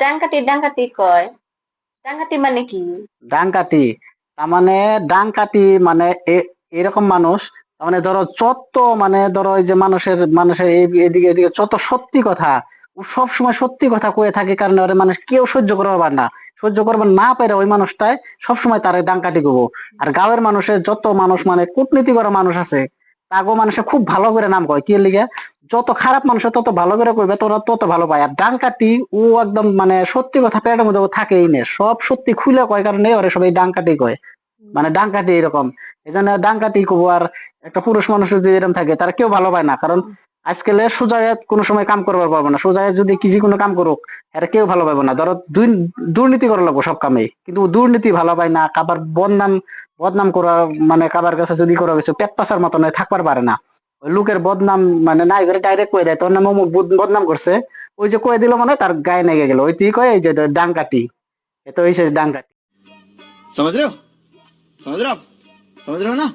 ডাংকাটি ডাংকাটি কয়, ডাংকাটি মানে কি? ডাংকাটি তার মানে, ডাংকাটি মানে এরকম মানুষ, তার মানে ধরো যত, মানে ধরো এই যে মানুষের এদিকে এদিকে যত সত্যি কথা, ও সব সময় সত্যি কথা কয়ে থাকে, কারণে ওরে মানুষ কেউ সহ্য করতে পারে না। সহ্য করবার না পারে ওই মানুষটাই সবসময় তার ডাংকাটি করবো। আর গাঁয়ের মানুষের যত মানুষ, মানে কূটনীতি করা মানুষ আছে, তাগো মানুষে খুব ভালো করে নাম কয়, কি লিগে? যত খারাপ মানুষ তত ভালো করে কইবে, তোরা তত ভালো পায়। আর ডাংকাটি ও একদম মানে সত্যি কথা পেটের মধ্যে ও থাকেই না, সব সত্যি খুলে কয়, কারণে ওরে সবাই ডাংকাটি কয়। মানে ডাংকাটি এরকম, এই জন্য ডাংকাটি কব। আর একটা পুরুষ মানুষ যদি এরকম থাকে, তারা কেউ ভালো পায় না, কারণ আজকাল সোজায় কোনো সময় কাম করবার পারবো না। সোজায় যদি কি যে কোনো কাম করুক, এরা কেউ ভালো পাইবো না। ধরো দুর্নীতি করা লাগবো সব কামে, কিন্তু দুর্নীতি ভালো পায় না। কাবার বদনাম বদনাম করা, মানে কাবার কাছে যদি করা কিছু পেট পাচার মতন থাকবার পারে না। ওই লোকের বদনাম মানে নাই করে ডাইরেক্ট কয়ে দেয়, তোর নাম অমুক বদনাম করছে। ওই যে কয়ে দিল, মানে তার গায়ে লেগে গেল, ওই তুই কয় এই যে ডাংকাটি। এ তো হইছে ডাংকাটি। समझ रहे हो समझ रहे हो आप समझ रहे हो ना।